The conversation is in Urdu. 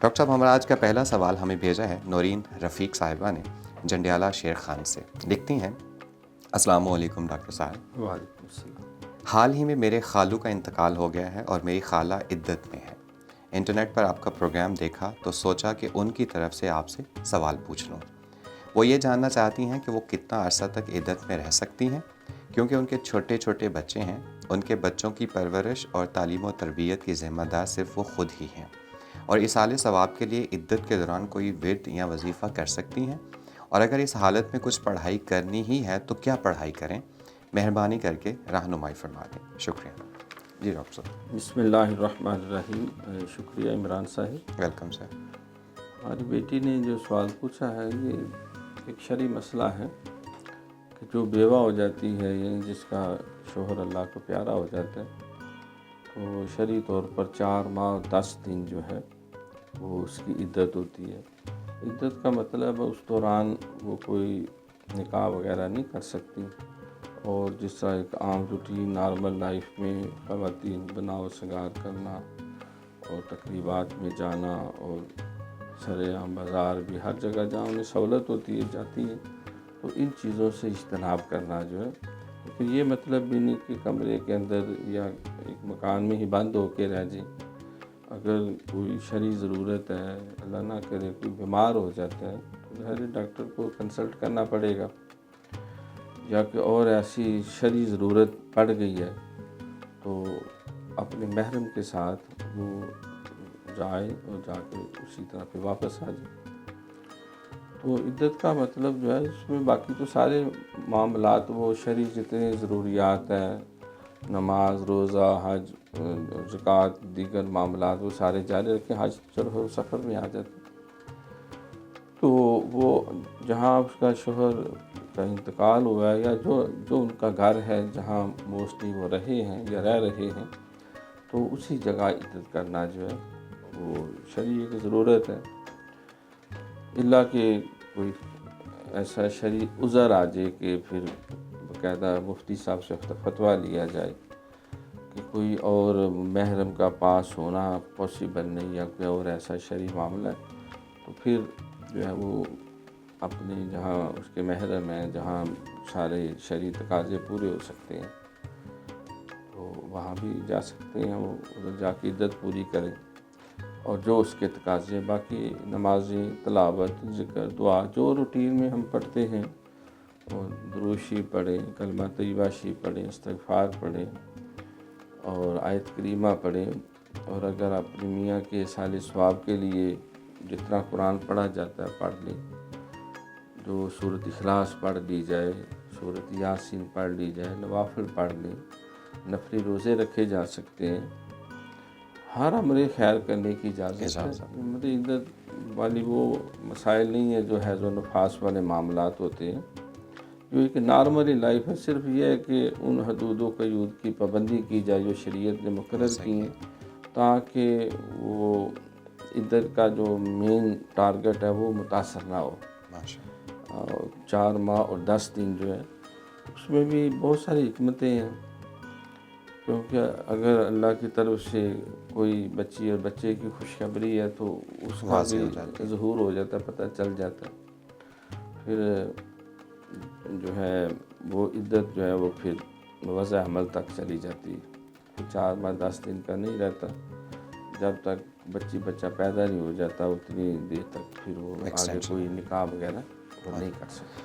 ڈاکٹر صاحب ہمارا آج کا پہلا سوال ہمیں بھیجا ہے نورین رفیق صاحبہ نے جنڈیالہ شیر خان سے. لکھتی ہیں السلام علیکم ڈاکٹر صاحب. وعلیکم السلام. حال ہی میں میرے خالو کا انتقال ہو گیا ہے اور میری خالہ عدت میں ہے. انٹرنیٹ پر آپ کا پروگرام دیکھا تو سوچا کہ ان کی طرف سے آپ سے سوال پوچھ لوں. وہ یہ جاننا چاہتی ہیں کہ وہ کتنا عرصہ تک عدت میں رہ سکتی ہیں کیونکہ ان کے چھوٹے چھوٹے بچے ہیں. ان کے بچوں کی پرورش اور تعلیم و تربیت کی ذمہ دار صرف وہ خود ہی ہیں اور ایصال ثواب کے لیے عدت کے دوران کوئی ورد یا وظیفہ کر سکتی ہیں، اور اگر اس حالت میں کچھ پڑھائی کرنی ہی ہے تو کیا پڑھائی کریں؟ مہربانی کر کے رہنمائی فرما دیں. شکریہ. جی ڈاکٹر صاحب. بسم اللہ الرحمن الرحیم. شکریہ عمران صاحب. Welcome sir. ہماری بیٹی نے جو سوال پوچھا ہے یہ ایک شرعی مسئلہ ہے کہ جو بیوہ ہو جاتی ہے یعنی جس کا شوہر اللہ کو پیارا ہو جاتا ہے تو شرعی طور پر 4 ماہ اور 10 دن جو ہے وہ اس کی عدت ہوتی ہے. عدت کا مطلب ہے اس دوران وہ کوئی نکاح وغیرہ نہیں کر سکتی، اور جس طرح ایک عام روٹین نارمل لائف میں خواتین بناؤ سنگار کرنا اور تقریبات میں جانا اور سرے عام بازار بھی ہر جگہ جہاں انہیں سہولت ہوتی ہے جاتی ہیں، تو ان چیزوں سے اجتناب کرنا جو ہے. لیکن یہ مطلب بھی نہیں کہ کمرے کے اندر یا ایک مکان میں ہی بند ہو کے رہ جائیں. اگر کوئی شرعی ضرورت ہے، اللہ نہ کرے کوئی بیمار ہو جاتا ہے تو ظاہر ڈاکٹر کو کنسلٹ کرنا پڑے گا، یا کہ اور ایسی شرعی ضرورت پڑ گئی ہے تو اپنے محرم کے ساتھ وہ جائے اور جا کے اسی طرح پہ واپس آ جائے. تو عدت کا مطلب جو ہے اس میں باقی تو سارے معاملات وہ شرعی جتنے ضروریات ہیں، نماز، روزہ، حج، زکوٰۃ، دیگر معاملات وہ سارے جاری رکھیں. حج چلو سفر میں آ جاتے تو وہ جہاں اس کا شوہر کا انتقال ہوا ہے یا جو ان کا گھر ہے جہاں موسٹلی وہ رہے ہیں یا رہ رہے ہیں تو اسی جگہ عدت کرنا جو ہے وہ شرعی کی ضرورت ہے. الا کہ کوئی ایسا شرعی عذر آ جائے کہ پھر باقاعدہ مفتی صاحب سے فتویٰ لیا جائے کہ کوئی اور محرم کا پاس ہونا پاسبل نہیں یا کوئی اور ایسا شرعی معاملہ ہے تو پھر جو ہے وہ اپنے جہاں اس کے محرم ہیں جہاں سارے شرعی تقاضے پورے ہو سکتے ہیں تو وہاں بھی جا سکتے ہیں، وہ ادھر جا کے عدت پوری کریں اور جو اس کے تقاضے باقی نمازیں، تلاوت، ذکر، دعا جو روٹین میں ہم پڑھتے ہیں، اور درود شریف پڑھیں، کلمہ طیبہ شریف پڑھیں، استغفار پڑھیں اور آیت کریمہ پڑھیں. اور اگر اپنے میاں کے ایصال ثواب کے لیے جتنا قرآن پڑھا جاتا ہے پڑھ لیں. جو سورۃ اخلاص پڑھ لی جائے، سورۃ یاسین پڑھ لی جائے، نوافل پڑھ لیں، نفلی روزے رکھے جا سکتے ہیں. ہر امر خیر کرنے کی اجازت ہے. مطلب عدت والی وہ مسائل نہیں ہے جو حیض و نفاس والے معاملات ہوتے ہیں، جو ایک نارملی لائف ہے. صرف یہ ہے کہ ان حدود و قیود کی پابندی کی جائے جو شریعت نے مقرر کی ہیں تاکہ وہ عدت کا جو مین ٹارگٹ ہے وہ متاثر نہ ہو. 4 ماہ اور 10 دن جو ہے اس میں بھی بہت ساری حکمتیں ہیں، کیونکہ اگر اللہ کی طرف سے کوئی بچی اور بچے کی خوشخبری ہے تو اس کا بھی ظہور ہو جاتا ہے، پتہ چل جاتا ہے. پھر جو ہے وہ عدت جو ہے وہ پھر وضع عمل تک چلی جاتی ہے. 4 ماہ 10 دن کا نہیں رہتا، جب تک بچہ پیدا نہیں ہو جاتا اتنی دیر تک پھر وہ آگے کوئی نکاح وغیرہ وہ نہیں کر سکتا.